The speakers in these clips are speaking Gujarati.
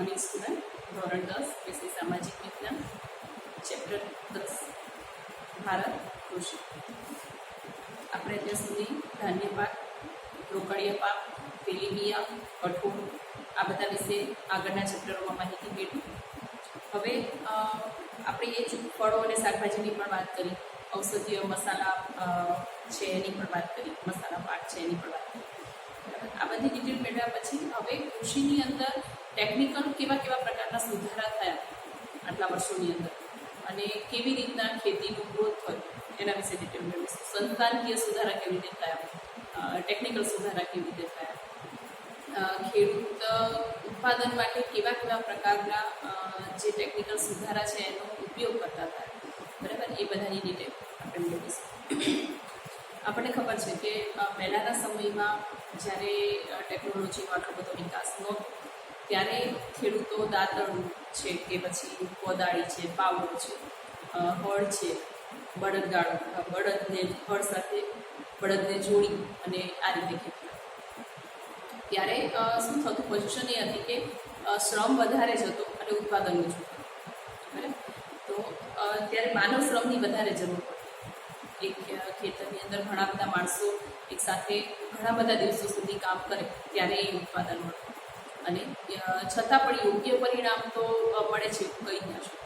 મોર્નિંગ સ્ટુડન્ટ, ધોરણ 10, વિષય સામાજિક વિજ્ઞાન, ચેપ્ટર 10 ભારત કૃષિ. આપણે અત્યાર સુધી ધાન્ય પાક, રોકડિયા પાક, તેલીબિયા, કઠોળ આ બધા વિશે આગળના ચેપ્ટરોમાં માહિતી મેળવી. હવે આપણે એ જ ફળો અને શાકભાજીની પણ વાત કરી, ઔષધીય મસાલા છે એની પણ વાત કરી, મસાલા પાક છે એની પણ વાત કરી. આ બધી ડિટેલ મેળવ્યા પછી હવે કૃષિની અંદર ટેકનિકલ કેવા પ્રકારના સુધારા થયા આટલા વર્ષોની અંદર અને કેવી રીતના ખેતીનો ગ્રોથ થયો એના વિશે ડિટેલ મેળવીશું. સંસ્થાકીય સુધારા કેવી રીતે થયા, ટેકનિકલ સુધારા કેવી રીતે થયા, ખેડૂત ઉત્પાદન માટે કેવા પ્રકારના જે ટેકનિકલ સુધારા છે એનો ઉપયોગ કરતા હતા, બરાબર, એ બધાની ડિટેલ આપણે મેળવીશું. આપણને ખબર છે કે પહેલાંના સમયમાં જ્યારે ટેકનોલોજીનો આટલો બધો વિકાસ નહોતો ત્યારે ખેડૂતો દાંતણ છે કે પછી કોદાળી છે, પાવડો છે, હળ છે, બળદને હળ સાથે બળદને જોડી અને આ રીતે ખેતી. ત્યારે શું થતું, પોઝિશન એ હતી કે શ્રમ વધારે જતો અને ઉત્પાદન ઓછું થતું, બરાબર. તો ત્યારે માનવ શ્રમની વધારે જરૂર પડતી. એક ખેતરની અંદર ઘણા બધા માણસો એક સાથે ઘણા બધા દિવસો સુધી કામ કરે ત્યારે એ ઉત્પાદન મળે અને છતાં પણ યોગ્ય પરિણામ તો મળે છે એવું કહી ના છું,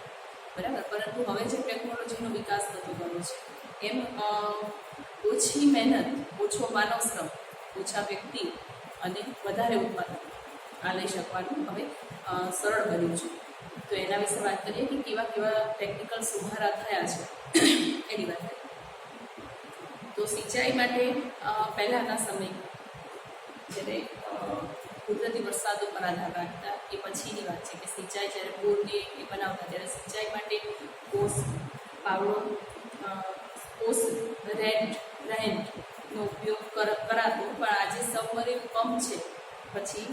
બરાબર. પરંતુ હવે જે ટેકનોલોજીનો વિકાસ થતો ગયો છે એમ ઓછી મહેનત, ઓછો માનવ શ્રમ, ઓછા વ્યક્તિ અને વધારે ઉત્પાદન આ લઈ શકવાનું હવે સરળ બન્યું છે. તો એના વિશે વાત કરીએ કે કેવા ટેકનિકલ સુધારા થયા છે એની વાત કરીએ. તો સિંચાઈ માટે પહેલાંના સમયમાં જ્યારે કુદરતી વરસાદ ઉપર આધાર રાખતા એ પછીની વાત છે કે સિંચાઈ જ્યારે બોરને એ બનાવતા ત્યારે સિંચાઈ માટે ઓસ, પાવડો, ઓસ, રેન્ટનો ઉપયોગ કરાતો. પણ આજે સબમરીન પંપ છે, પછી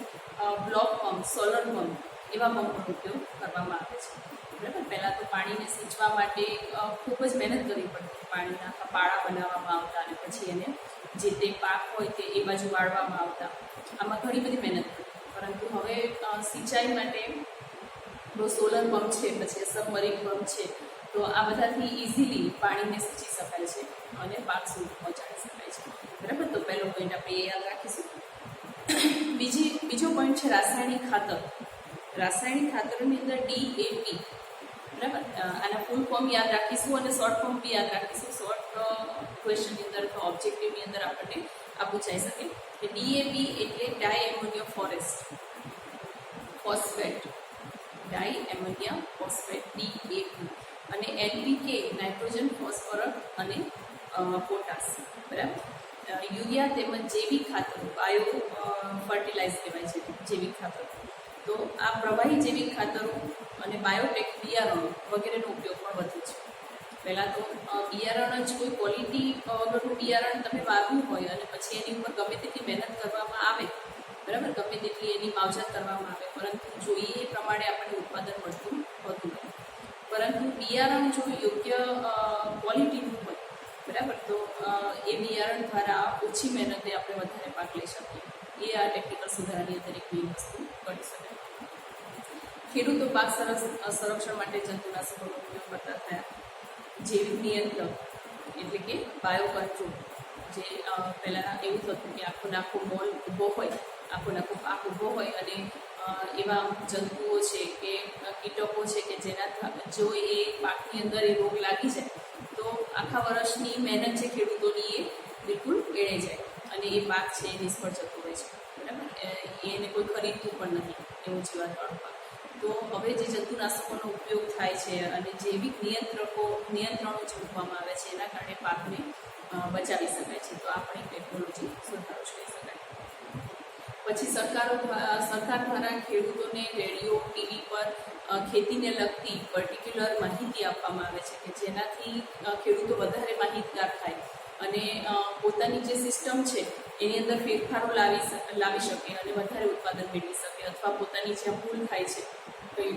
બ્લોક પંપ, સોલર પંપ એવા પંપનો ઉપયોગ કરવામાં આવે છે, બરાબર. પહેલાં તો પાણીને સિંચવા માટે ખૂબ જ મહેનત કરવી પડતી. પાણીના પાળા બનાવવામાં આવતા અને પછી એને જે તે પાક હોય તે એ બાજુ વાળવામાં આવતા. આમાં ઘણી બધી મહેનત કરી. પરંતુ હવે સિંચાઈ માટે સોલર પંપ છે, પછી સબમરીન પંપ છે, તો આ બધાથી ઇઝીલી પાણીને સિંચી શકાય છે અને પાક સુધી પહોંચાડી શકાય છે, બરાબર. તો પહેલો પોઈન્ટ આપણે એ યાદ રાખીશું. બીજો પોઈન્ટ છે રાસાયણિક ખાતર. રાસાયણિક ખાતરોની અંદર DAP, બરાબર. આના ફૂલ ફોર્મ યાદ રાખીશું અને શોર્ટ ફોર્મ બી યાદ રાખીશું. શોર્ટ ક્વેશ્ચનની અંદર અથવા ઓબ્જેક્ટિવની અંદર આપણને આ પૂછાઈ શકે કે DAP એટલે ડાય એમોનિયમ ફોસ્ફેટ, ડાય એમોનિયમ ફોસ્ફેટ DAP, અને NPK નાઇટ્રોજન, ફોસ્ફરસ અને પોટાશ, બરાબર. યુરિયા તેમજ જૈવિક ખાતરો, બાયો ફર્ટિલાઇઝ કહેવાય છે જૈવિક ખાતરો. તો આ પ્રવાહી જૈવિક ખાતરો અને બાયોટેક બિયારણો વગેરેનો ઉપયોગ પણ વધુ છે. પહેલાં તો બિયારણ જ કોઈ ક્વોલિટી વગરનું બિયારણ તમે વાવ્યું હોય અને પછી એની ઉપર ગમે તેટલી મહેનત કરવામાં આવે, બરાબર, ગમે તેટલી એની માવજત કરવામાં આવે, પરંતુ જોઈએ એ પ્રમાણે આપણને ઉત્પાદન મળતું હોતું નથી. પરંતુ બિયારણ જો યોગ્ય ક્વોલિટીનું હોય, બરાબર, તો એ બિયારણ દ્વારા ઓછી મહેનતે આપણે વધારે પાક લઈ શકીએ. એ આ ટેકનિકલ સુધારાની અંદર એક મેઇન વસ્તુ કરી શકાય. ખેડૂતો પાક સંરક્ષણ માટે જંતુનાશકોનો ઉપયોગ કરતા થયા. જૈવિક નિયંત્રણ એટલે કે બાયો કંટ્રોલ, જે પહેલાં એવું થતું કે આખો મોલ ઊભો હોય, આખો પાક ઊભો હોય અને એવા જંતુઓ છે કે કીટકો છે કે જેના જો એ પાકની અંદર એ રોગ લાગી જાય તો આખા વર્ષની મહેનત છે ખેડૂતોની એ બિલકુલ એળે જાય અને એ પાક છે એ નિષ્ફળ જતો હોય છે, બરાબર. એને કોઈ ખરીદતું પણ નથી એવું જીવાતવાળો પાક. તો હવે જે જંતુનાશકોનો ઉપયોગ થાય છે અને જૈવિક નિયંત્રણો જે મૂકવામાં આવે છે એના કારણે પાકને બચાવી શકાય છે. તો આ પણ ટેકનોલોજી સુધારો કહી શકાય. પછી સરકાર દ્વારા ખેડૂતોને રેડિયો, ટીવી પર ખેતીને લગતી પર્ટિક્યુલર માહિતી આપવામાં આવે છે કે જેનાથી ખેડૂતો વધારે માહિતગાર થાય અને પોતાની જે સિસ્ટમ છે એની અંદર ફેરફારો લાવી શકે અને વધારે ઉત્પાદન મેળવી શકે, અથવા પોતાની જ્યાં ભૂલ થાય છે કોઈ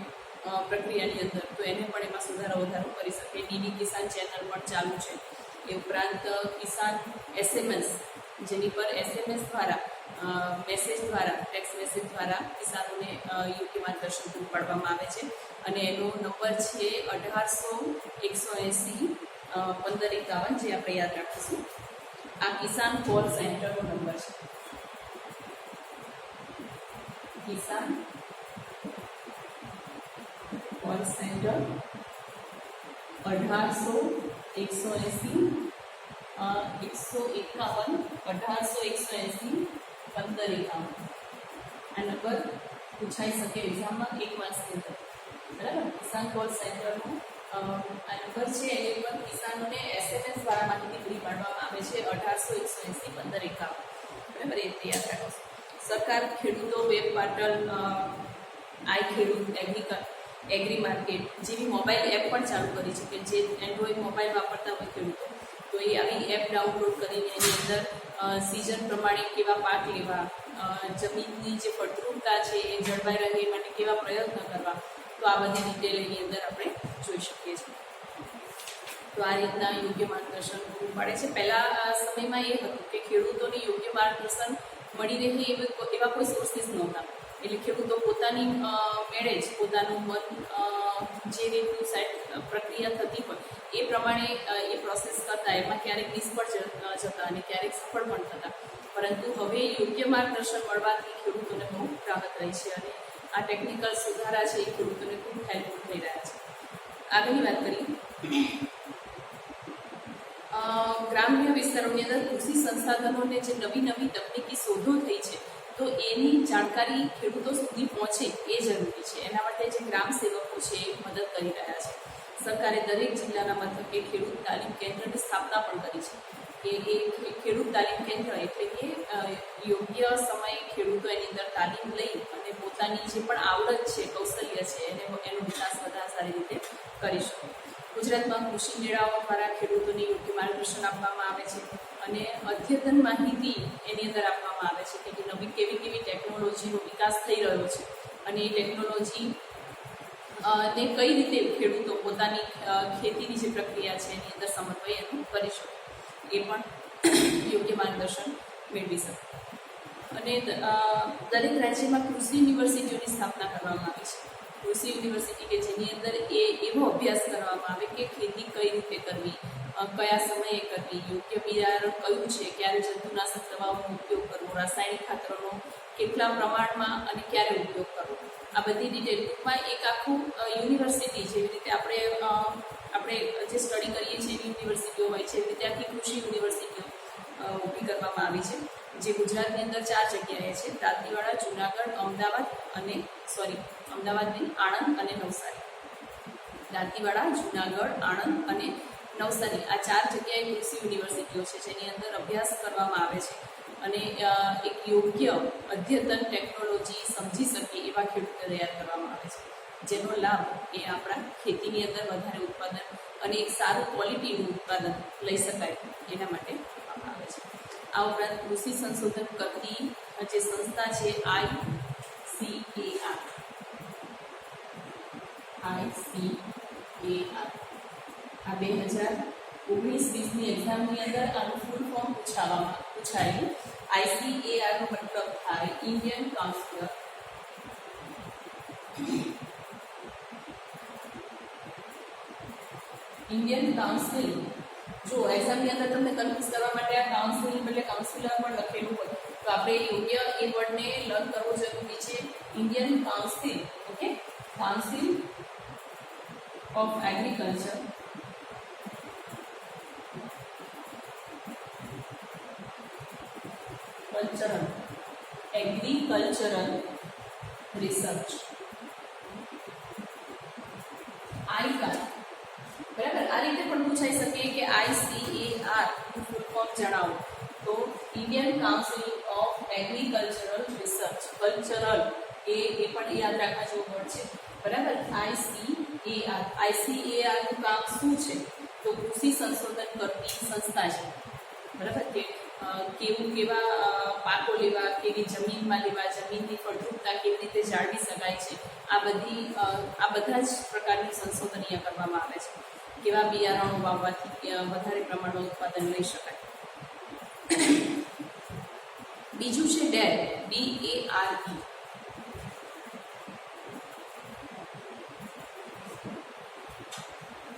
પ્રક્રિયાની અંદર તો એને પણ એમાં વધારો કરી શકે. DD કિસાન ચેનલ પણ ચાલુ છે. એ ઉપરાંત કિસાન SMS જેની પર SMS દ્વારા મેસેજ દ્વારા ટેક્સ્ટ મેસેજ દ્વારા કિસાનોને યોગ્ય માર્ગદર્શન પૂરું પાડવામાં આવે છે અને એનો નંબર છે 1800 180 1551, જે આપણે યાદ રાખીશું. આ કિસાન કોલ સેન્ટરનો નંબર છે. કિસાન કોલ સેન્ટર 1800 180 151 1800 180 1551. આ નંબર પૂછાઈ શકે એક્ઝામમાં 1 માર્ક્સની અંદર, બરાબર. કિસાન કોલ સેન્ટરનો આ નંબર છે, એની પર કિસાનોને SMS દ્વારા માહિતી પૂરી પાડવામાં આવે છે 1800 180 1551, બરાબર. એ યાદ રાખો. સરકાર ખેડૂતો વેબ પોર્ટલ, આઈ ખેડૂત, એગ્રી માર્કેટ જેવી મોબાઈલ એપ પણ ચાલુ કરી છે કે જે એન્ડ્રોઈડ મોબાઈલ વાપરતા હોય ખેડૂતો, તો એ આવી એપ ડાઉનલોડ કરીને એની અંદર સિઝન પ્રમાણે કેવા પાક લેવા, જમીનની જે ફળદ્રુપતા છે એ જળવાઈ રહે એ માટે કેવા પ્રયત્ન કરવા, તો આ બધી ડિટેલ એની અંદર આપણે જોઈ શકીએ છીએ. તો આ રીતના યોગ્ય માર્ગદર્શન પૂરું પાડે છે. પહેલા સમયમાં એ હતું કે ખેડૂતોને યોગ્ય માર્ગદર્શન મળી રહે એવા કોઈ સોર્સિસ નહોતા, એટલે ખેડૂતો પોતાની મેળે જ પોતાનું મન જે રીતનું સેટ પ્રક્રિયા થતી હોય એ પ્રમાણે એ પ્રોસેસ કરતા, એમાં ક્યારેક નિષ્ફળ જતા અને ક્યારેક સફળ પણ થતા. પરંતુ હવે યોગ્ય માર્ગદર્શન મળવાથી ખેડૂતોને બહુ રાહત રહી છે અને આ ટેકનિકલ સુધારા છે એ ખેડૂતોને ખૂબ હેલ્પફુલ થઈ રહ્યા છે. આગળની વાત કરીએ, ગ્રામ્ય વિસ્તારોની અંદર કૃષિ સંસાધનોને જે નવી નવી તકનીકી શોધો થઈ છે, તો એની જાણકારી ખેડૂતો સુધી પહોંચે એ જરૂરી છે. એના માટે જે ગ્રામ સેવકો છે એ મદદ કરી રહ્યા છે. સરકારે દરેક જિલ્લાના મથકે ખેડૂત તાલીમ કેન્દ્રની સ્થાપના પણ કરી છે કે એ ખેડૂત તાલીમ કેન્દ્ર એટલે કે યોગ્ય સમયે ખેડૂતો એની અંદર તાલીમ લઈ અને પોતાની જે પણ આવડત છે, કૌશલ્ય છે એનો વિકાસ વધારે સારી રીતે કરી શકે. ગુજરાતમાં કૃષિ મેળાઓ દ્વારા ખેડૂતોને યોગ્ય માર્ગદર્શન આપવામાં આવે છે અને અદ્યતન માહિતી એની અંદર આપવામાં આવે છે કે નવી કેવી કેવી ટેકનોલોજીનો વિકાસ થઈ રહ્યો છે અને એ ટેકનોલોજી ને કઈ રીતે ખેડૂતો પોતાની ખેતીની જે પ્રક્રિયા છે એની અંદર સમન્વય એનું કરી શકે, એ પણ યોગ્ય માર્ગદર્શન મેળવી શકે. અને દરેક રાજ્યમાં કૃષિ યુનિવર્સિટીઓની સ્થાપના કરવામાં આવી છે. કૃષિ યુનિવર્સિટી કે જેની અંદર એવો અભ્યાસ કરવામાં આવે કે ખેતી કઈ રીતે કરવી, કયા સમયે કરવી, યોગ્ય બિયારણ કયું છે, ક્યારે જંતુનાશક દવાઓનો ઉપયોગ કરવો, રાસાયણિક ખાતરોનો કેટલા પ્રમાણમાં અને ક્યારે ઉપયોગ કરવો, આ બધી ડિટેલ. ટૂંકમાં એક આખું યુનિવર્સિટી, જેવી રીતે આપણે જે સ્ટડી કરીએ છીએ એવી યુનિવર્સિટીઓ હોય છે, એવી રીતે આખી કૃષિ યુનિવર્સિટીઓ ઊભી કરવામાં આવી છે, જે ગુજરાતની અંદર 4 જગ્યાએ છે: દાંતીવાડા, જુનાગઢ, અમદાવાદ નહીં, આણંદ અને નવસારી. દાંતીવાડા, જુનાગઢ, આણંદ અને નવસારી, આ 4 જગ્યાએ કૃષિ યુનિવર્સિટીઓ છે જેની અંદર અભ્યાસ કરવામાં આવે છે અને એક યોગ્ય અદ્યતન ટેકનોલોજી સમજી શકે એવા ખેડૂતો તૈયાર કરવામાં આવે છે, જેનો લાભ એ આપણા ખેતીની અંદર વધારે ઉત્પાદન અને એક સારું ક્વોલિટીનું ઉત્પાદન લઈ શકાય એના માટે આપવામાં આવે છે. આ ઉપરાંત કૃષિ સંશોધન કરતી જે સંસ્થા છે ICAR, આ 2019-20ની એક્ઝામની અંદર આનું ફૂલ ફોર્મ પૂછાયેલું. ICAR નો મતલબ થાય ઇન્ડિયન કાઉન્સિલ. ઇન્ડિયન કાઉન્સિલ, જો એક્ઝામની અંદર તમને કન્ફ્યુઝ કરવા માટે આ કાઉન્સિલ એટલે કાઉન્સિલર પણ લખેલું હોય, તો આપણે યોગ્ય એ વર્ડને લર્ન કરવો જરૂરી છે. Indian council, okay, council of agriculture agricultural research, ICAR, બરાબર. આ રીતે પણ પૂછાઈ શકે કે ICAR નું ફૂલ ફોર્મ જણાવો, તો Indian council of agricultural research. Cultural એ પણ યાદ રાખવા જેવું વર્ડ છે, બરાબર. ICAR નું કામ શું છે? તો કૃષિ સંશોધન કરતી સંસ્થા છે, બરાબર. કે કેવા પાકો લેવા, કેવી જમીનમાં લેવા, જમીનની ફળદ્રુપતા કેવી રીતે જાળવી શકાય છે, આ બધા જ પ્રકારની સંશોધન અહીંયા કરવામાં આવે છે. કેવા બિયારણો વાવવાથી વધારે પ્રમાણમાં ઉત્પાદન લઈ શકાય. બીજું છે DARE, DARE.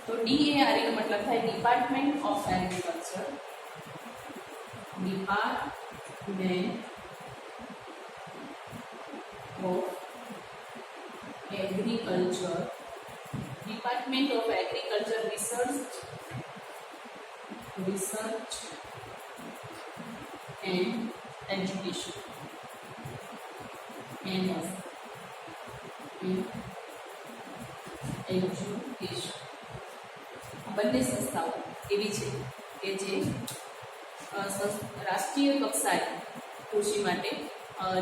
તો DARE નો મતલબ થાય department of agriculture. Department of agriculture. Department of agriculture research and education. Education. બંને સંસ્થાઓ એવી છે કે જે રાષ્ટ્રીય કક્ષાએ કૃષિ માટે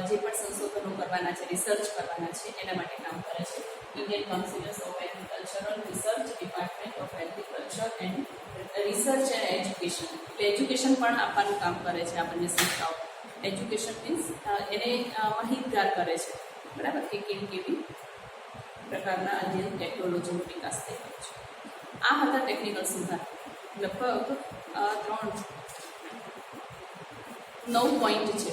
જે પણ સંશોધનો કરવાના છે, રિસર્ચ કરવાના છે, એના માટે કામ કરે છે. Indian council of agricultural research, department of agriculture and research and education. એટલે એજ્યુકેશન પણ આપવાનું કામ કરે છે આ બંને સંસ્થાઓ. એજ્યુકેશન મીન્સ એને માહિતગાર કરે છે, બરાબર, કે કેવી પ્રકારના અધ્યયન ટેકનોલોજીનો વિકાસ થઈ રહ્યો છે. આ હતા ટેકનિકલ સુધાર. લગભગ 9 પોઈન્ટ છે,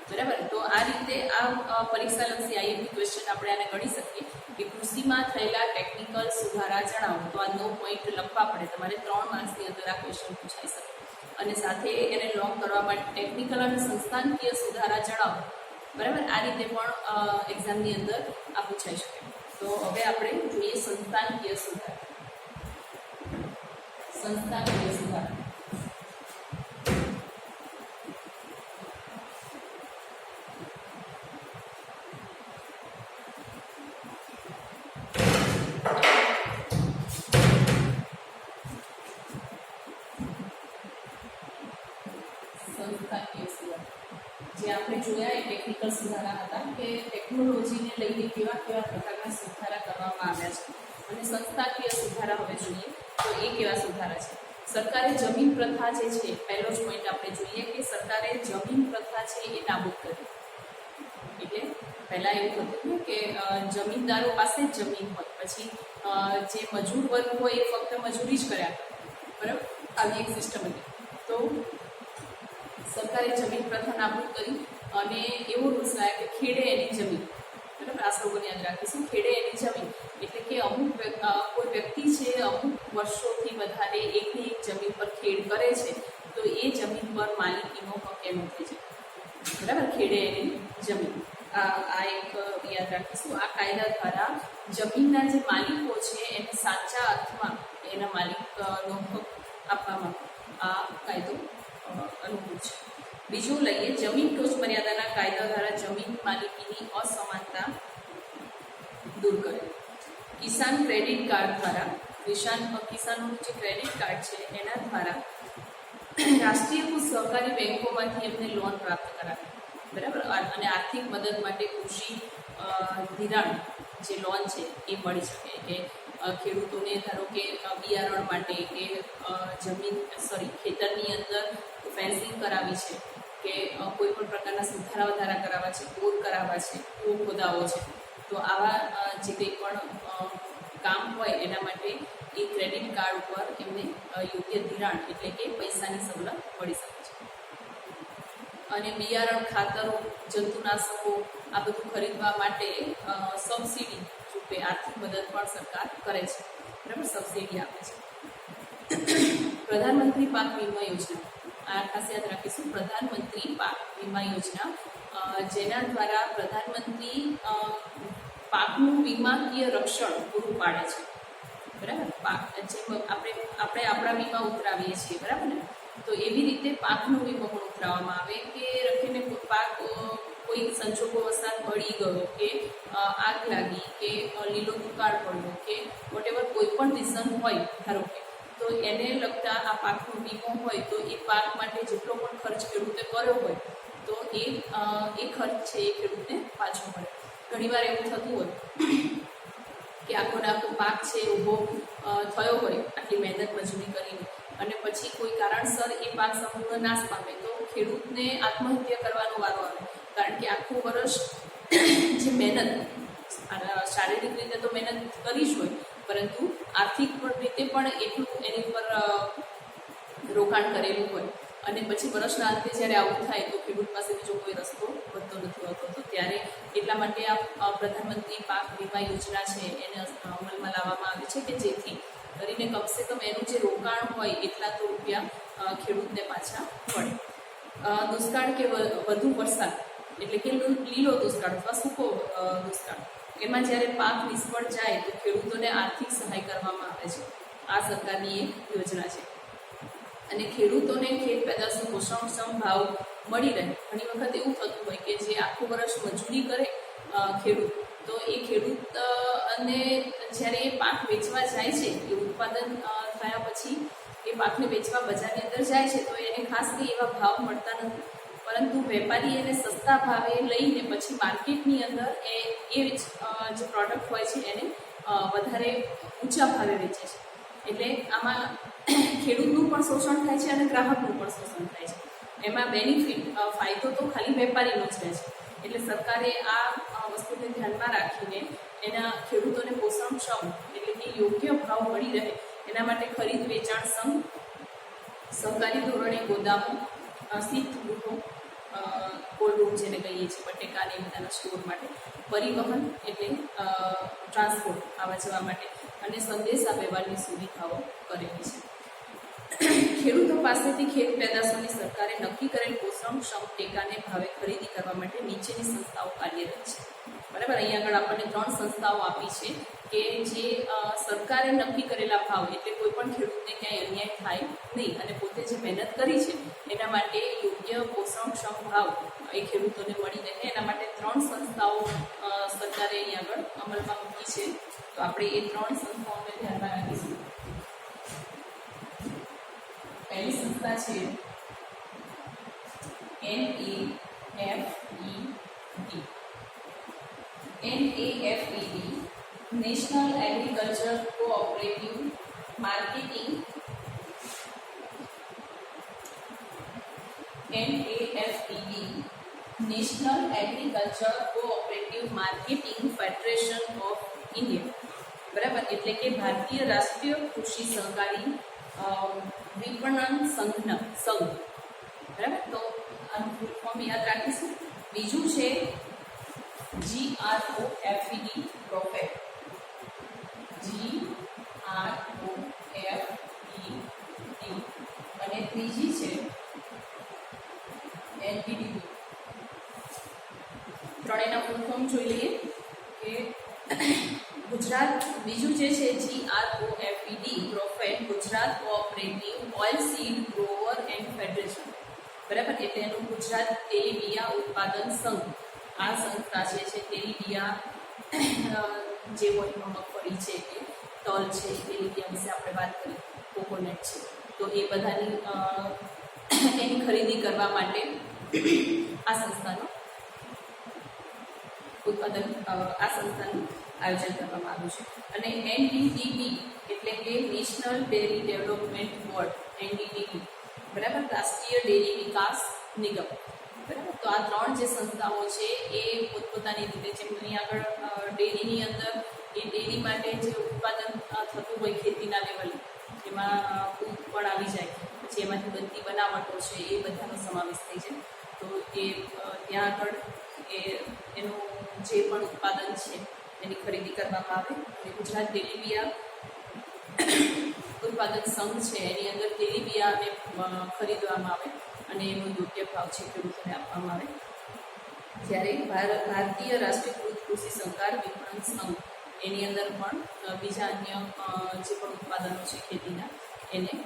બરાબર. તો આ રીતે આ પરીક્ષાલક્ષી IMP ક્વેશ્ચન આપણે આને ગણી શકીએ કે કૃષિમાં થયેલા ટેકનિકલ સુધારા જણાવો. તો આ 9 પોઈન્ટ લખવા પડે. તમારે 3 માર્ક્સની અંદર આ ક્વેશ્ચન પૂછાઈ શકે. અને સાથે એને લોંગ કરવા માટે ટેકનિકલ અને સંસ્થાકીય સુધારા જણાવો, બરાબર. આ રીતે પણ એક્ઝામની અંદર આ પૂછાઈ શકે. તો હવે આપણે જોઈએ સંસ્થાકીય સુધારા. સંસ્થાકીય સુધારા. જે આપણે જોયા એ ટેકનિકલ સુધારા હતા કે ટેકનોલોજીને લઈને કેવા પ્રકારના સુધારા કરવામાં આવ્યા છે. અને સંસ્થાકીય સુધારા હવે જોઈએ તો એ કેવા સુધારા છે. સરકારે જમીન પ્રથા જે છે, પહેલો જ પોઈન્ટ આપણે જોઈએ કે સરકારે જમીન પ્રથા છે એ નાબૂદ કરી. એટલે પહેલાં એવું હતું કે જમીનદારો પાસે જ જમીન હોય, પછી જે મજૂર વર્ગ હોય એ ફક્ત મજૂરી જ કર્યા કરે, બરાબર. આવી એક સિસ્ટમ હતી. તો સરકારે જમીન પ્રથા નાબૂદ કરી અને એવો રૂલ્સ લાવ્યા કે ખેડે એની જમીન, બરાબર. આ સ્લોગન યાદ રાખીશું, ખેડે એની જમીન. એટલે કે અમુક કોઈ વ્યક્તિ છે અમુક વર્ષોથી વધારે એકની એક જમીન પર ખેડ કરે છે, તો એ જમીન પર માલિકીનો હક એનો થઈ જાય, બરાબર. ખેડે એની જમીન. આ એક યાદ રાખીશું. આ કાયદા દ્વારા જમીનના જે માલિકો છે એને સાચા અર્થમાં એના માલિકનો હક આપવામાં આ કાયદો અનુકૂળ છે. બીજું લઈએ, જમીન ટોચ મર્યાદાના કાયદા દ્વારા જમીન માલિકીની અસમાનતા દૂર કરે. કિસાન ક્રેડિટ કાર્ડ દ્વારા કિસાનોનું જે ક્રેડિટ કાર્ડ છે એના દ્વારા રાષ્ટ્રીયકૃત સહકારી બેંકોમાંથી એમને લોન પ્રાપ્ત કરાવે, બરાબર. અને આર્થિક મદદ માટે કૃષિ ધિરાણ જે લોન છે એ મળી શકે. કે ખેડૂતોને ધારો કે બિયારણ માટે કે ખેતરની અંદર ફેન્સિંગ કરાવી છે, કે કોઈ પણ પ્રકારના સુધારા વધારા કરાવવા છે, બોર કરાવવા છે, કૂવો ખોદાવો છે, તો આવા જે કંઈ પણ કામ હોય એના માટે એ ક્રેડિટ કાર્ડ ઉપર એમને યોગ્ય ધિરાણ એટલે કે પૈસાની સવલત મળી શકે છે. અને બિયારણ, ખાતરો, જંતુનાશકો આ બધું ખરીદવા માટે સબસિડી રૂપે આર્થિક મદદ પણ સરકાર કરે છે, બરાબર. સબસિડી આપે છે. પ્રધાનમંત્રી પાક વીમા યોજના, આ ખાસ યાદ રાખીશું. પ્રધાનમંત્રી પાક વીમા યોજના, જેના દ્વારા પ્રધાનમંત્રી પાકનું વીમાકીય રક્ષણ પૂરું પાડે છે, બરાબર. પાક જેમ આપણે આપણા વીમા ઉતરાવીએ છીએ, બરાબર ને, તો એવી રીતે પાકનો વીમો પણ ઉતરાવવામાં આવે કે રખીને પાક કોઈ સંજોગોવશાત બળી ગયો કે આગ લાગી કે લીલો દુકાળ પડ્યો કે વોટેવર કોઈ પણ રીઝન હોય, ધારો કે, તો એને લગતા આ પાકનો વીમો હોય તો એ પાક માટે જેટલો પણ ખર્ચ ખેડૂતે કર્યો હોય તો એ ખર્ચ છે એ ખેડૂતને પાછો મળે. ઘણીવાર એવું થતું હોય કે આખો પાક છે ઊભો થયો હોય આટલી મહેનત મજૂરી કરીને, અને પછી કોઈ કારણસર એ પાક સંપૂર્ણ નાશ પામે તો ખેડૂતને આત્મહત્યા કરવાનો વારો આવે. કારણ કે આખું વર્ષ જે મહેનત, શારીરિક રીતે તો મહેનત કરી જ હોય, પરંતુ આર્થિક રીતે પણ એટલું એની પર રોકાણ કરેલું હોય, અને પછી વર્ષના અંતે જ્યારે આવું થાય તો ખેડૂત પાસે બીજો કોઈ રસ્તો વધતો નથી હોતો. તો ત્યારે એટલા માટે આ પ્રધાનમંત્રી પાક વીમા યોજના છે એને અમલમાં લાવવામાં આવી છે કે જેથી કરીને કમસે કમ એનું જે રોકાણ હોય એટલા તો રૂપિયા ખેડૂતને પાછા મળે. દુષ્કાળ કે વધુ વરસાદ એટલે કે લીલો દુષ્કાળ અથવા સૂકો દુષ્કાળ, એમાં જ્યારે પાક નિષ્ફળ જાય તો ખેડૂતોને આર્થિક સહાય કરવામાં આવે છે. આ સરકારની એક યોજના છે. અને ખેડૂતોને ખેત પેદાશનો પોષણક્ષમ ભાવ મળી રહે. ઘણી વખત એવું થતું હોય કે જે આખું વર્ષ મજૂરી કરે ખેડૂત, તો એ ખેડૂત અને જ્યારે એ પાક વેચવા જાય છે, એ ઉત્પાદન થયા પછી એ પાકને વેચવા બજારની અંદર જાય છે તો એને ખાસ કંઈ એવા ભાવ મળતા નથી, પરંતુ વેપારી એને સસ્તા ભાવે લઈને પછી માર્કેટની અંદર એ જે પ્રોડક્ટ હોય છે એને વધારે ઊંચા ભાવે વેચે છે. એટલે આમાં ખેડૂતનું પણ શોષણ થાય છે અને ગ્રાહકનું પણ શોષણ થાય છે. એમાં બેનિફિટ ફાયદો તો ખાલી વેપારીનો જ રહે છે. એટલે સરકારે આ વસ્તુને ધ્યાનમાં રાખીને એના ખેડૂતોને પોષણક્ષમ એટલે કે યોગ્ય ભાવ મળી રહે એના માટે ખરીદ વેચાણ સંઘ, સહકારી ધોરણે ગોદામો, શીતગૃહો, કોલ્ડ રૂમ જેને કહીએ છીએ, બટેકા અને બધાના સ્ટોર માટે, પરિવહન એટલે ટ્રાન્સપોર્ટ આવવા જવા માટે અને સંદેશા વ્યવહારની સુવિધાઓ કરેલી છે. ખેડૂતો પાસેથી ખેત પેદાશોની સરકારે નક્કી કરેલ પોષણક્ષમ ટેકાને ભાવે ખરીદી કરવા માટે નીચેની સંસ્થાઓ કાર્યરત છે. બરાબર, અહીંયા આગળ આપણને 3 સંસ્થાઓ આપી છે કે જે સરકારે નક્કી કરેલા ભાવ, એટલે કોઈ પણ ખેડૂતને ક્યાંય અન્યાય થાય નહીં અને પોતે જે મહેનત કરી છે એના માટે યોગ્ય પોષણક્ષમ ભાવ એ ખેડૂતોને મળી રહે એના માટે 3 સંસ્થાઓ સરકારે અહીંયા આગળ અમલમાં મૂકી છે. તો આપણે એ 3 સંસ્થાઓને ધ્યાનમાં રાખીશું. પહેલી સંસ્થા છે NAFED, national agriculture cooperative marketing national agriculture cooperative marketing federation of India. બરાબર, એટલે કે ભારતીય રાષ્ટ્રીય કૃષિ સહકારી વિપણન સંઘ. બરાબર, તો આનું ફૂલ ફોર્મ યાદ રાખીશું. બીજું છે GROFED, પ્રોફેટ, GROFED. અને ત્રીજી છે NPDB. ત્રણેયના ફૂલ ફોર્મ જોઈ લઈએ કે ગુજરાત. બીજું જે છે GROFED, prophet, Gujarat cooperative oil seed Grover and federation. બરાબર, એટલે એનું ગુજરાત તેલીબિયા ઉત્પાદન સંઘ. આ સંસ્થા જે છે તેલીબિયા જે હોય મગફળી છે કે તલ છે, તેલીબિયા વિશે આપણે વાત કરી, કોકોનટ છે, તો એ બધાની એની ખરીદી કરવા માટે આ સંસ્થાનું આયોજન કરવામાં આવ્યું છે. અને NDDB એટલે કે national dairy development board, NDDB, બરાબર, રાષ્ટ્રીય ડેરી વિકાસ નિગમ. બરાબર, તો આ 3 જે સંસ્થાઓ છે એ પોતપોતાની રીતે, જેમ અહીં આગળ ડેરીની અંદર એ ડેરી માટે જે ઉત્પાદન થતું હોય ખેતીના લેવલે, એમાં દૂધ પણ આવી જાય, પછી એમાંથી બનતી બનાવટો છે એ બધાનો સમાવેશ થઈ જાય. તો એ ત્યાં આગળ એનું જે પણ ઉત્પાદન છે એની ખરીદી કરવામાં આવે. અને ગુજરાત તેલીબિયા ઉત્પાદન સંઘ છે એની અંદર તેલીબિયાને ખરીદવામાં આવે અને એનો યોગ્ય ભાવ છે ખેડૂતોને આપવામાં આવે. જ્યારે ભારતીય રાષ્ટ્રીય કૃષિ સહકાર વિપણન સંઘ એની અંદર પણ બીજા અન્ય જે પણ ઉત્પાદનો છે ખેતીના એની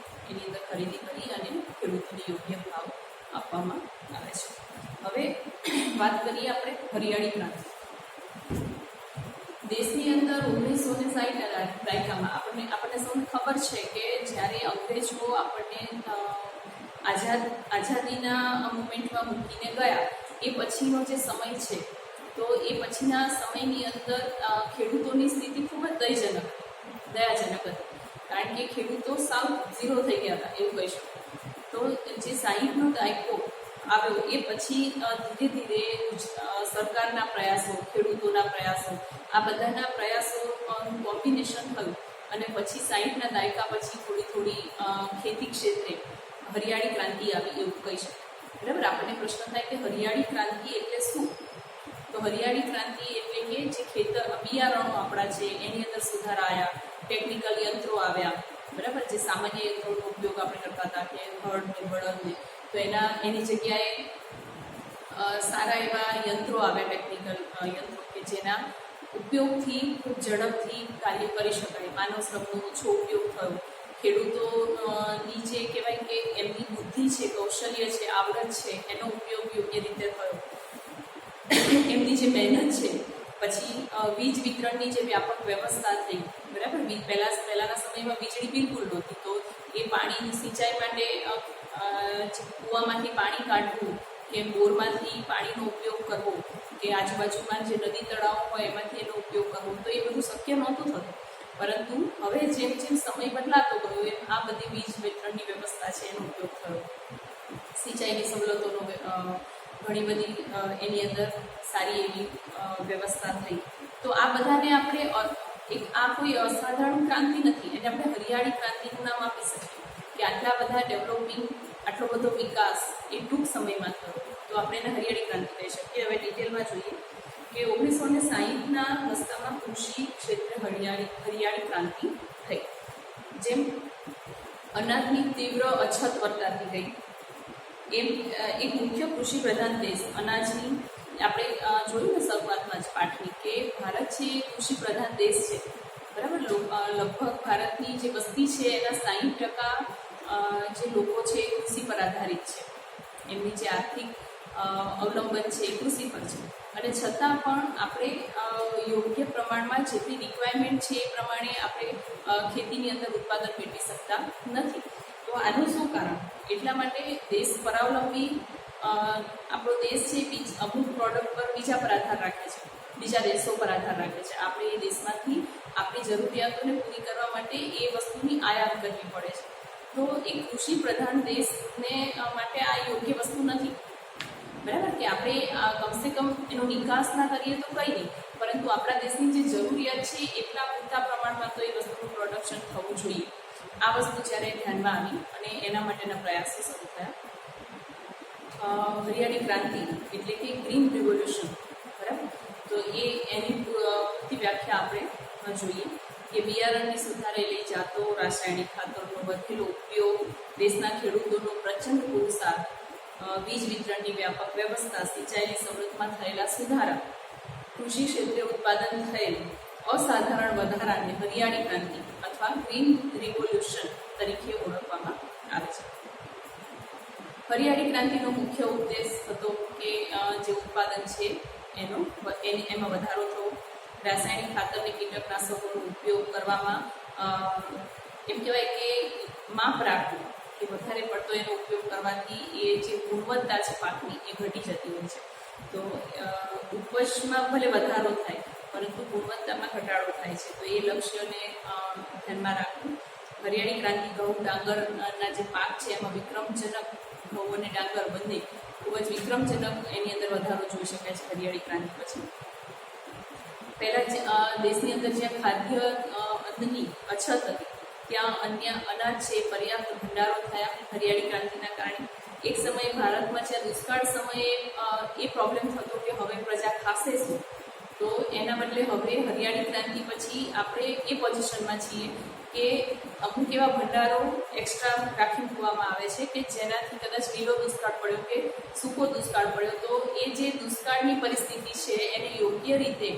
અંદર ખરીદી કરી અને ખેડૂતોને યોગ્ય ભાવ આપવામાં આવે છે. હવે વાત કરીએ આપણે હરિયાળી ક્રાંતિ. દેશની અંદર 1960ના દાયકામાં આપણને સૌને ખબર છે કે જ્યારે અંગ્રેજો આપણને આઝાદીના મુમેન્ટમાં મૂકીને ગયા એ પછીનો જે સમય છે, તો એ પછીના સમયની અંદર ખેડૂતોની સ્થિતિ ખૂબ જ દયાજનક હતી. કારણ કે ખેડૂતો સાવ ઝીરો થઈ ગયા હતા એવું કહી શકો. તો જે 60નો દાયકો આવ્યો એ પછી ધીરે ધીરે સરકારના પ્રયાસો, ખેડૂતોના પ્રયાસો, આ બધાના પ્રયાસો કોમ્બિનેશન થયું અને પછી 60ના દાયકા પછી થોડી ખેતી ક્ષેત્રે હરિયાળી ક્રાંતિ આવી એવું કહી શકાય. બરાબર, આપણને પ્રશ્ન થાય કે હરિયાળી ક્રાંતિ એટલે શું? તો હરિયાળી ક્રાંતિ એટલે કે જે ખેતર બિયારણો આપણા છે એની અંદર સુધારા આવ્યા, ટેકનિકલ યંત્રો આવ્યા. બરાબર, જે સામાન્ય યંત્રોનો ઉપયોગ આપણે કરતા હતા કે હળ ને બળદ ને, તો એની જગ્યાએ સારા એવા યંત્રો આવ્યા, ટેકનિકલ યંત્રો કે જેના ઉપયોગથી ખૂબ ઝડપથી કાર્ય કરી શકાય. માનવ શ્રમનો ઓછો ઉપયોગ થયો. ખેડૂતોની જે કહેવાય કે એમની બુદ્ધિ છે, કૌશલ્ય છે, આવડત છે, એનો ઉપયોગ યોગ્ય રીતે થયો. એમની જે મહેનત છે, પછી વીજ વિતરણની જે વ્યાપક વ્યવસ્થા થઈ. બરાબર, પહેલાના સમયમાં વીજળી બિલકુલ નહોતી, તો એ પાણીની સિંચાઈ માટે કૂવામાંથી પાણી કાઢવું કે બોરમાંથી પાણીનો ઉપયોગ કરવો કે આજુબાજુમાં જે નદી તળાવ હોય એમાંથી એનો ઉપયોગ કરવો, તો એ બધું શક્ય નહોતું થતું. પરંતુ હવે જેમ જેમ સમય બદલાતો ગયો એમ આ બધી વીજ વિતરણની વ્યવસ્થા છે એનો ઉપયોગ થયો. સિંચાઈની સવલતોનો ઘણી બધી એની અંદર સારી એવી વ્યવસ્થા થઈ. તો આ બધાને આપણે આ કોઈ અસાધારણ ક્રાંતિ નથી, એટલે આપણે હરિયાળી ક્રાંતિનું નામ આપી શકીએ કે આટલા બધા ડેવલપિંગ, આટલો બધો વિકાસ એ ટૂંક સમયમાં થયો, તો આપણે એને હરિયાળી ક્રાંતિ કહી શકીએ. હવે ડિટેલમાં જોઈએ કે 1960ના દશકમાં કૃષિ ક્ષેત્રે હરિયાળી ક્રાંતિ થઈ. જેમ અનાજની તીવ્ર અછત વર્તાતી ગઈ, એમ એક મુખ્ય કૃષિ પ્રધાન દેશ અનાજની, આપણે જોયું ને શરૂઆતમાં જ પાઠની કે ભારત છે એ કૃષિ પ્રધાન દેશ છે. બરાબર, લગભગ ભારતની જે વસ્તી છે એના 60% જે લોકો છે એ કૃષિ પર આધારિત છે. એમની જે આર્થિક અવલંબન છે એ કૃષિ પર છે, અને છતાં પણ આપણે યોગ્ય પ્રમાણમાં જેટલી રિક્વાયરમેન્ટ છે એ પ્રમાણે આપણે ખેતીની અંદર ઉત્પાદન મેળવી શકતા નથી. તો આનું શું કારણ? એટલા માટે દેશ પરાવલંબી, આપણો દેશ છે અમુક પ્રોડક્ટ પર બીજા પર આધાર રાખે છે, બીજા દેશો પર આધાર રાખે છે. આપણે એ દેશમાંથી આપણી જરૂરિયાતોને પૂરી કરવા માટે એ વસ્તુની આયાત કરવી પડે છે. તો એક કૃષિ પ્રધાન દેશને માટે આ યોગ્ય વસ્તુ નથી. બરાબર, કે આપણે કમસે કમ એનો નિકાસ ના કરીએ તો કંઈ નહીં, પરંતુ આપણા દેશની જે જરૂરિયાત છે એટલા પૂરતા પ્રમાણમાં તો એ વસ્તુનું પ્રોડક્શન થવું જોઈએ. આ વસ્તુ જ્યારે ધ્યાનમાં આવી અને એના માટેના પ્રયાસો શરૂ થયા. હરિયાળી ક્રાંતિ એટલે કે ગ્રીન રિવોલ્યુશન. બરાબર, તો એની પૂરતી વ્યાખ્યા આપણે જોઈએ કે બિયારણની સુધારેલી જાતો, રાસાયણિક ખાતરનો વધેલો ઉપયોગ, દેશના ખેડૂતોનો પ્રચંડ પુરુષાર્થ, વીજ વિતરણની વ્યાપક વ્યવસ્થા, સિંચાઈની સવલતમાં થયેલા સુધારા, કૃષિ ક્ષેત્રે ઉત્પાદન થયેલ અસાધારણ વધારાને હરિયાળી ક્રાંતિ અથવા ગ્રીન રિવોલ્યુશન તરીકે ઓળખવામાં આવે છે. હરિયાળી ક્રાંતિનો મુખ્ય ઉદ્દેશ હતો કે જે ઉત્પાદન છે એમાં વધારો થવો, રાસાયણિક ખાતર અને કીટકનાશકોનો ઉપયોગ કરવામાં એમ કહેવાય કે માપ રાખવું, કે વધારે પડતો એનો ઉપયોગ કરવાથી એ જે ગુણવત્તા છે પાકની એ ઘટી જતી હોય છે. તો ઉપજમાં ભલે વધારો થાય પરંતુ ગુણવત્તામાં ઘટાડો થાય છે. તો એ લક્ષ્યને ધ્યાનમાં રાખવું. હરિયાળી ક્રાંતિ ઘઉં, ડાંગરના જે પાક છે એમાં વિક્રમજનક, ઘઉં અને ડાંગર બંને ખૂબ જ વિક્રમજનક એની અંદર વધારો જોઈ શકાય છે હરિયાળી ક્રાંતિ પછી. પહેલાં જે દેશની અંદર જ્યાં ખાદ્ય અન્નની અછત હતી ત્યાં અન્ય અનાજ છે પર્યાપ્ત ભંડારો થયા હરિયાળી ક્રાંતિના કારણે. એક સમયે ભારતમાં જ્યાં દુષ્કાળ સમયે એ પ્રોબ્લેમ થતો કે હવે પ્રજા ખાશે શું, તો એના બદલે હવે હરિયાળી ક્રાંતિ પછી આપણે એ પોઝિશનમાં છીએ કે અમુક એવા ભંડારો એક્સ્ટ્રા રાખી મૂકવામાં આવે છે કે જેનાથી કદાચ લીલો દુષ્કાળ પડ્યો કે સૂકો દુષ્કાળ પડ્યો તો એ જે દુષ્કાળની પરિસ્થિતિ છે એને યોગ્ય રીતે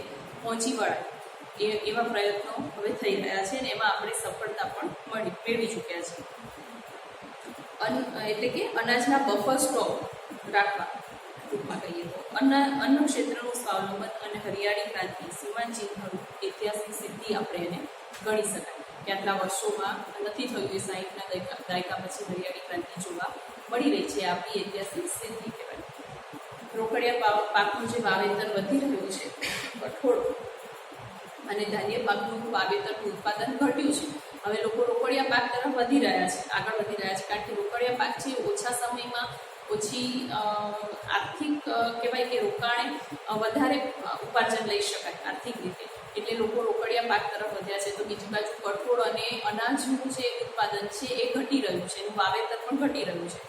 પહોંચી વળાય એવા પ્રયત્નો હવે થઈ રહ્યા છે અને એમાં આપણે સફળતા પણ મેળવી ચૂક્યા છીએ. એટલે કે અનાજના બફર સ્ટોક રાખવા, ટૂંકમાં કહીએ તો અન્ન ક્ષેત્રનું સ્વાવલંબન અને હરિયાળી ક્રાંતિ સીમાંચિહ્નરૂપ ઐતિહાસિક સિદ્ધિ આપણે એને ગણી શકાય કે આટલા વર્ષોમાં નથી થયું. એ 60ના દાયકા પછી હરિયાળી ક્રાંતિ જોવા મળી રહી છે, આપણી ઐતિહાસિક સિદ્ધિ કહેવાય. રોકડિયા પાકનું જે વાવેતર વધી રહ્યું છે, કઠોળ અને ધાન્ય પાકનું વાવેતરનું ઉત્પાદન ઘટ્યું છે. હવે લોકો રોકડિયા પાક તરફ આગળ વધી રહ્યા છે કારણ કે રોકડિયા પાક છે ઓછા સમયમાં ઓછી આર્થિક કહેવાય કે રોકાણે વધારે ઉપાર્જન લઈ શકાય આર્થિક રીતે. એટલે લોકો રોકડિયા પાક તરફ વધ્યા છે, તો બીજી બાજુ કઠોળ અને અનાજનું જે ઉત્પાદન છે એ ઘટી રહ્યું છે, એનું વાવેતર પણ ઘટી રહ્યું છે.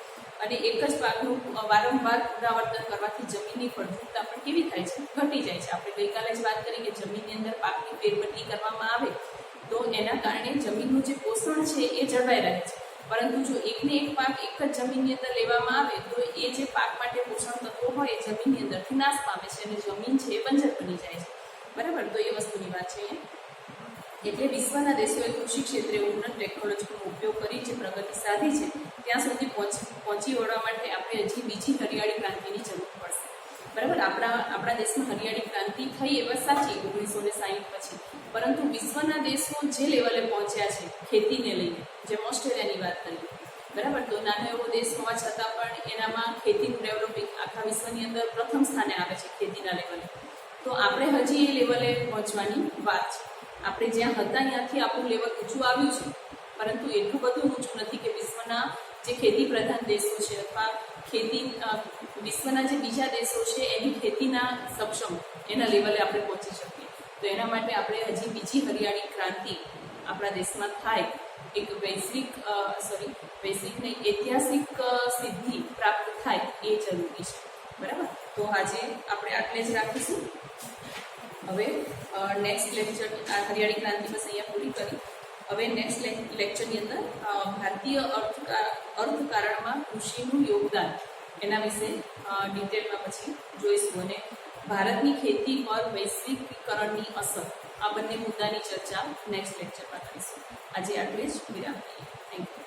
અને એક જ પાકનું વારંવાર પુનરાવર્તન કરવાથી જમીનની ફળદ્રુપતા પણ કેવી થાય છે, ઘટી જાય છે. આપણે ગઈકાલે જ વાત કરી કે જમીનની અંદર પાકની ફેરબદલી કરવામાં આવે તો એના કારણે જમીનનું જે પોષણ છે એ જળવાઈ રહે છે. પરંતુ જો એકને એક પાક એક જ જમીનની અંદર લેવામાં આવે તો એ જે પાક માટે પોષણ તત્વો હોય એ જમીનની અંદરથી નાશ પામે છે અને જમીન છે એ બંજર બની જાય છે. બરાબર, તો એ વસ્તુની વાત છે. એટલે વિશ્વના દેશોએ કૃષિ ક્ષેત્રે ઉન્નત ટેકનોલોજીનો ઉપયોગ કરી જે પ્રગતિ સાધી છે ત્યાં સુધી પહોંચી વળવા માટે આપણે હજી બીજી હરિયાળી ક્રાંતિની જરૂર પડશે. બરાબર, આપણા દેશમાં હરિયાળી ક્રાંતિ થઈ એ વાત સાચી 1960 પછી, પરંતુ વિશ્વના દેશો જે લેવલે પહોંચ્યા છે ખેતીને લઈને, જેમ ઓસ્ટ્રેલિયાની વાત કરીએ, બરાબર, તો નાનો એવો દેશ હોવા છતાં પણ એનામાં ખેતીનું ડેવલપિંગ આખા વિશ્વની અંદર પ્રથમ સ્થાને આવે છે ખેતીના લેવલે. તો આપણે હજી એ લેવલે પહોંચવાની વાત છે. આપણે જ્યાં હતા ત્યાંથી આપણું લેવલ ઊંચું આવ્યું છે, પરંતુ એટલું બધું ઊંચું નથી કે વિશ્વના જે ખેતી પ્રધાન દેશો છે અથવા વિશ્વના જે બીજા દેશો છે એની ખેતીના સક્ષમ એના લેવલે આપણે પહોંચી શકીએ. તો એના માટે આપણે હજી બીજી હરિયાળી ક્રાંતિ આપણા દેશમાં થાય, એક ઐતિહાસિક સિદ્ધિ પ્રાપ્ત થાય એ જરૂરી છે. બરાબર, તો આજે આપણે આટલે જ રાખીશું. હવે નેક્સ્ટ લેક્ચર આ હરિયાળી ક્રાંતિ બસ અહીંયા પૂરી કરી. હવે નેક્સ્ટ લેક્ચરની અંદર ભારતીય અર્થકારણમાં કૃષિનું યોગદાન એના વિશે ડિટેલમાં પછી જોઈશું અને ભારતની ખેતી પર વૈશ્વિકીકરણની અસર, આ બંને મુદ્દાની ચર્ચા નેક્સ્ટ લેક્ચરમાં કરીશું. આજે આટલે જ વિરામ લઈએ. Thank you.